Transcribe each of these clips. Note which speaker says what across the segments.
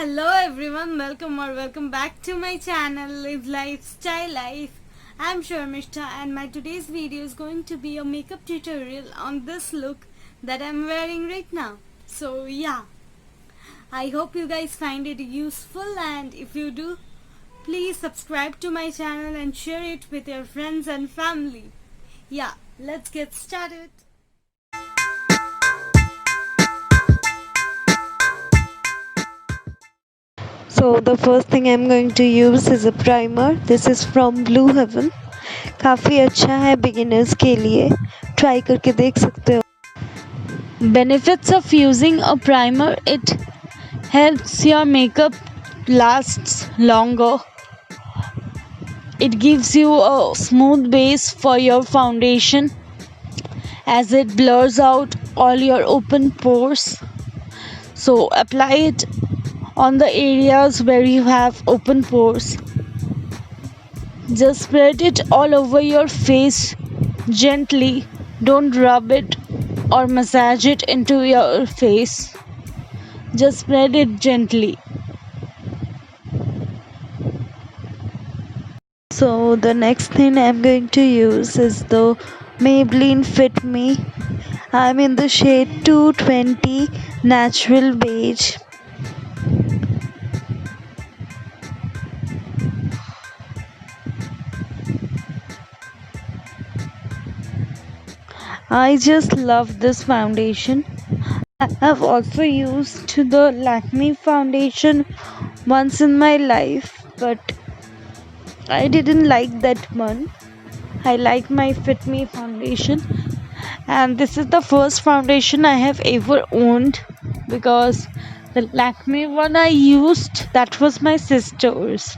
Speaker 1: Hello everyone, welcome back to my channel Live Lifestyle Life. I'm Sharmishta and my today's video is going to be a makeup tutorial on this look that I'm wearing right now. So yeah, I hope you guys find it useful, and if you do, please subscribe to my channel and share it with your friends and family. Yeah, let's get started.
Speaker 2: So the first thing I'm going to use is a primer. This is from Blue Heaven. काफ़ी अच्छा है beginners के लिए. Try करके देख सकते हो.
Speaker 3: Benefits of using a primer: it helps your makeup lasts longer. It gives you a smooth base for your foundation as it blurs out all your open pores. So apply it on the areas where you have open pores. Just spread it all over your face gently. Don't rub it or massage it into your face. Just spread it gently.
Speaker 2: So the next thing I'm going to use is the Maybelline Fit Me. I'm in the shade 220 Natural Beige. I just love this foundation. I have also used the Lakme foundation once in my life, but I didn't like that one. I like my Fit Me foundation, and this is the first foundation I have ever owned because the Lakme one I used, that was my sister's.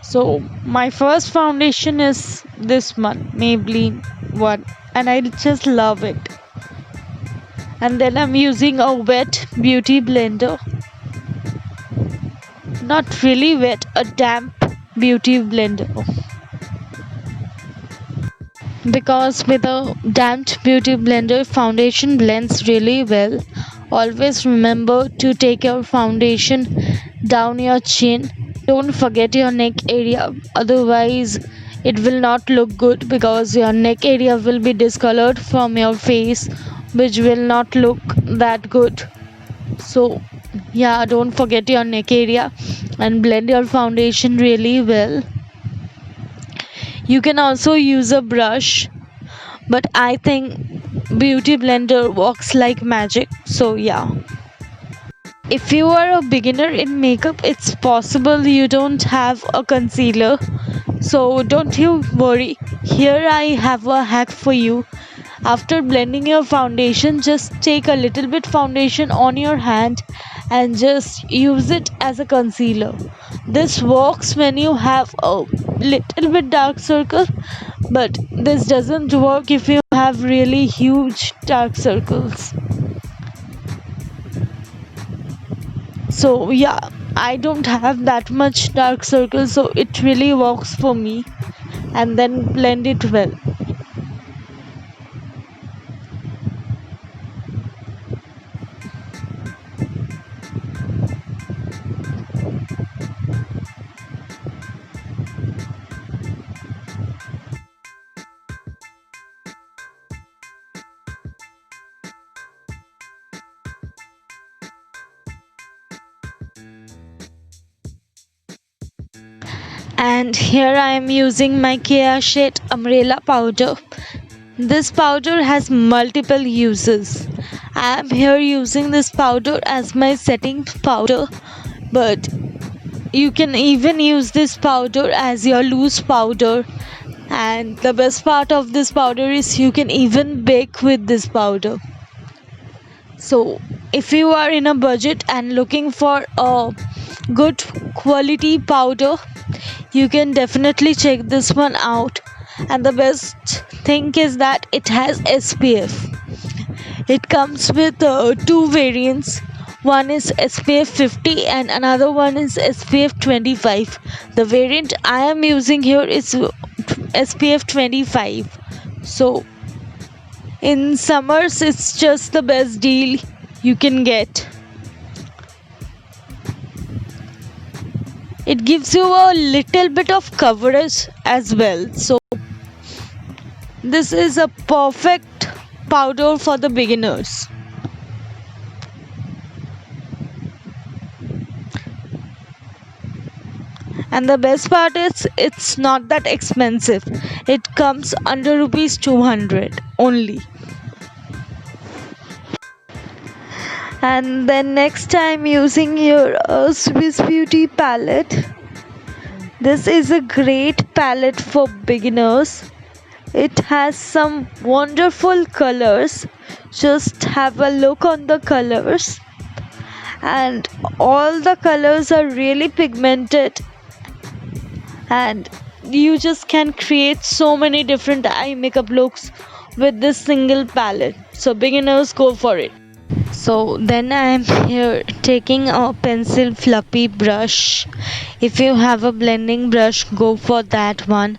Speaker 2: So my first foundation is this one, Maybelline one, and I just love it. And then I'm using a wet beauty blender. Not really wet, a damp beauty blender. Because with a damped beauty blender, foundation blends really well. Always remember to take your foundation down your chin. Don't forget your neck area, otherwise it will not look good, because your neck area will be discolored from your face, which will not look that good. So yeah, don't forget your neck area and blend your foundation really well. You can also use a brush, but I think beauty blender works like magic. So yeah, if you are a beginner in makeup, it's possible you don't have a concealer, so don't you worry. Here I have a hack for you. After blending your foundation, just take a little bit foundation on your hand and just use it as a concealer. This works when you have a little bit dark circle, but this doesn't work if you have really huge dark circles. So yeah, I don't have that much dark circle, so it really works for me. And then blend it well. And here I am using my Kia shade umbrella powder. This powder has multiple uses. I am here using this powder as my setting powder, but you can even use this powder as your loose powder. And the best part of this powder is you can even bake with this powder. So if you are in a budget and looking for a good quality powder, you can definitely check this one out. And the best thing is that it has SPF. It comes with two variants. One is SPF 50 and another one is SPF 25. The variant I am using here is SPF 25. So in summers, it's just the best deal you can get.
Speaker 3: It gives you a little bit of coverage as well. So this is a perfect powder for the beginners. And the best part is it's not that expensive. It comes under rupees 200 only. And then next time using your Swiss Beauty palette. This is a great palette for beginners. It has some wonderful colors. Just have a look on the colors. And all the colors are really pigmented. And you just can create so many different eye makeup looks with this single palette. So beginners, go for it. So then I am here taking a pencil fluffy brush. If you have a blending brush, go for that one.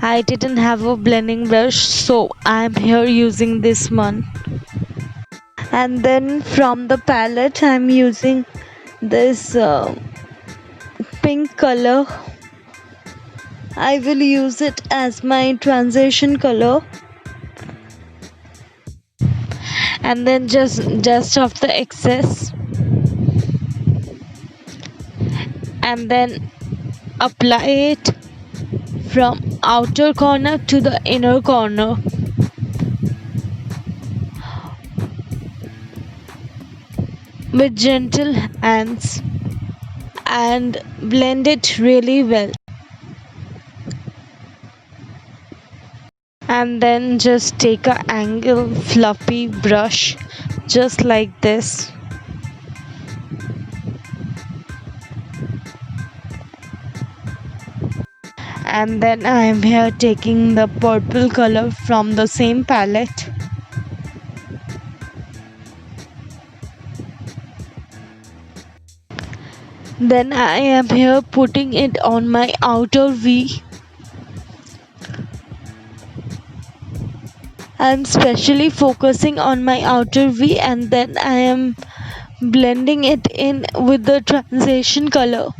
Speaker 3: I didn't have a blending brush, so I am here using this one. And then from the palette I am using this pink color. I will use it as my transition color. And then just off the excess, and then apply it from outer corner to the inner corner. With gentle hands and blend it really well. And then just take a angle fluffy brush just like this. And then I am here taking the purple color from the same palette. Then I am here putting it on my outer V. I'm specially focusing on my outer V, and then I am blending it in with the transition color.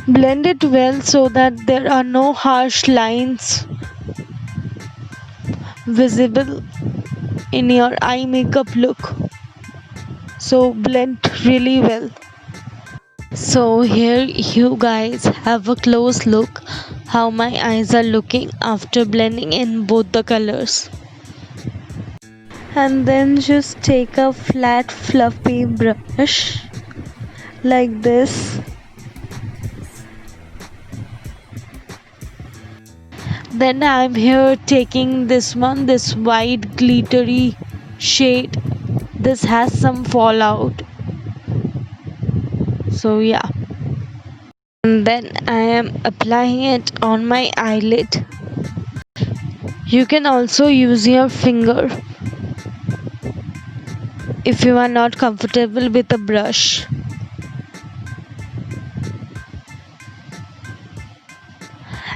Speaker 3: Blend it well so that there are no harsh lines visible in your eye makeup look. So blend really well. So here you guys have a close look how my eyes are looking after blending in both the colors. And then just take a flat fluffy brush like this. Then I'm here taking this one, this white glittery shade. This has some fallout, so yeah. And then I am applying it on my eyelid. You can also use your finger if you are not comfortable with a brush.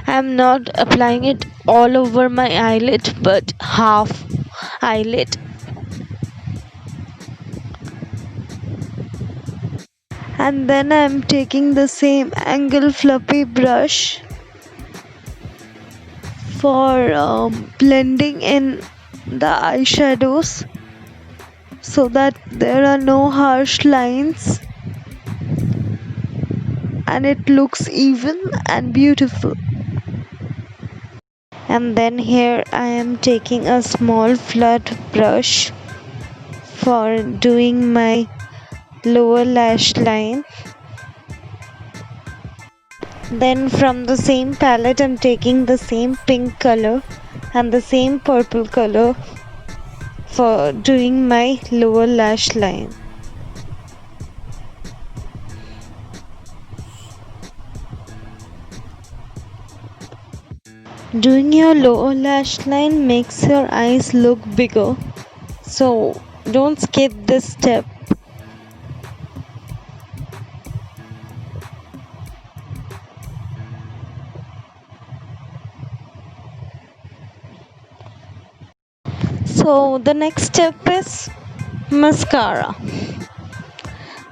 Speaker 3: I'm not applying it all over my eyelid, but half eyelid. And then I'm taking the same angle fluffy brush for blending in the eyeshadows so that there are no harsh lines and it looks even and beautiful. And then here I am taking a small flat brush for doing my lower lash line. Then from the same palette I'm taking the same pink color and the same purple color for doing my lower lash line. Doing your lower lash line makes your eyes look bigger, so don't skip this step. So the next step is mascara.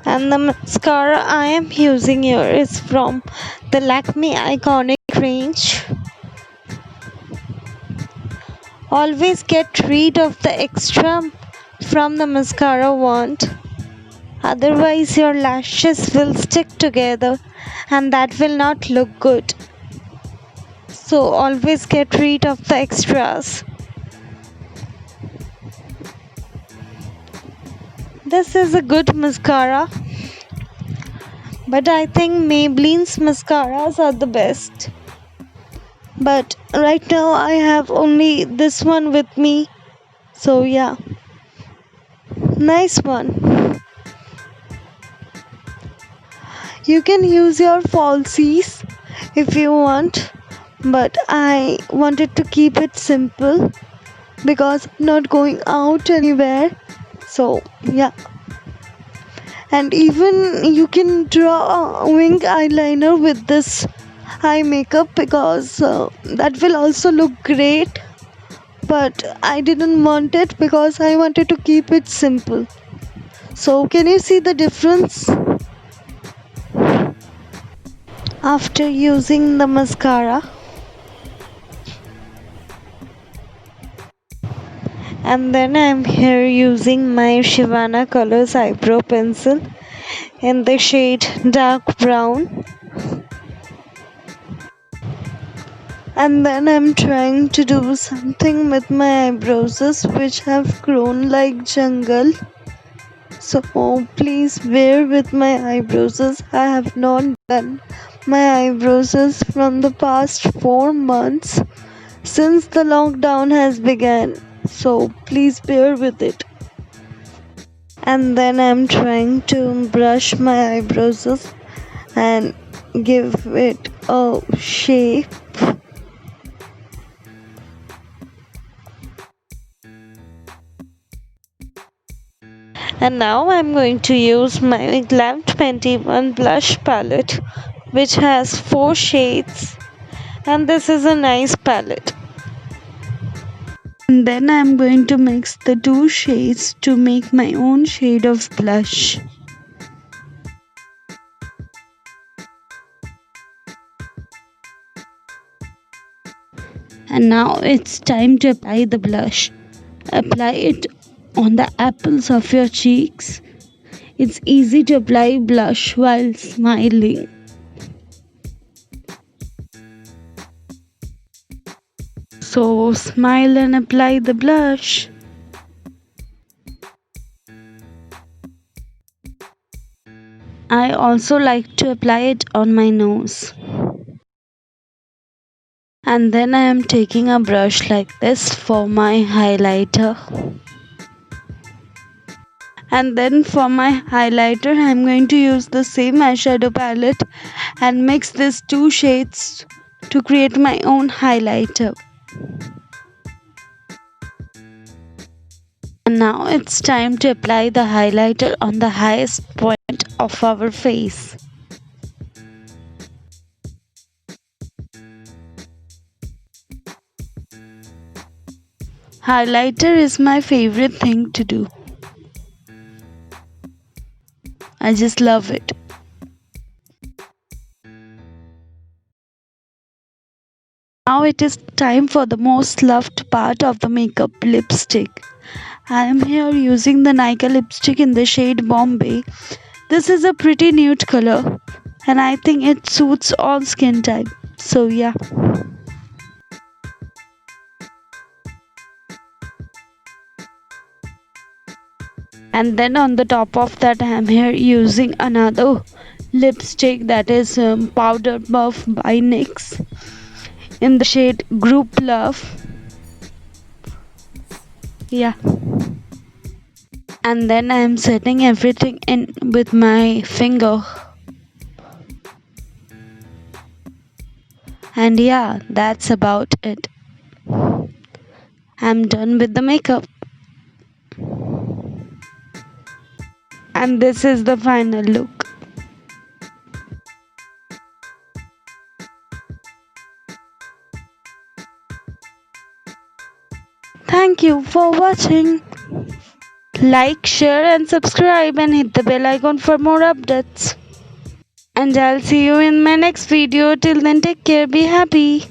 Speaker 3: And the mascara I am using here is from the Lakme Iconic range. Always get rid of the extra from the mascara wand, otherwise your lashes will stick together and that will not look good. So always get rid of the extras. This is a good mascara, but I think Maybelline's mascaras are the best. But right now I have only this one with me. So yeah, nice one. You can use your falsies if you want, but I wanted to keep it simple because I'm not going out anywhere. So yeah. And even you can draw a wing eyeliner with this eye makeup because that will also look great, but I didn't want it because I wanted to keep it simple. So can you see the difference after using the mascara? And then I'm here using my Shivana Colors eyebrow pencil in the shade dark brown. And then I'm trying to do something with my eyebrows which have grown like jungle. So please bear with my eyebrows. I have not done my eyebrows from the past 4 months since the lockdown has begun. So please bear with it. And then I'm trying to brush my eyebrows and give it a shape. And now I'm going to use my Glam 21 blush palette, which has 4 shades, and this is a nice palette. And then I'm going to mix the 2 shades to make my own shade of blush. And now it's time to apply the blush. Apply it on the apples of your cheeks. It's easy to apply blush while smiling. So smile and apply the blush. I also like to apply it on my nose. And then I am taking a brush like this for my highlighter. And then for my highlighter I am going to use the same eyeshadow palette and mix these 2 shades to create my own highlighter. And now it's time to apply the highlighter on the highest point of our face. Highlighter is my favorite thing to do. I just love it. Now it is time for the most loved part of the makeup, lipstick. I am here using the Nika lipstick in the shade Bombay. This is a pretty nude color and I think it suits all skin types. So yeah. And then on the top of that I am here using another lipstick that is Powder Puff by NYX in the shade Group Love. Yeah. And then I am setting everything in with my finger. And yeah, that's about it. I'm done with the makeup. And this is the final look. Thank you for watching. Like, share, and subscribe, and hit the bell icon for more updates. And I'll see you in my next video. Till then, take care, be happy.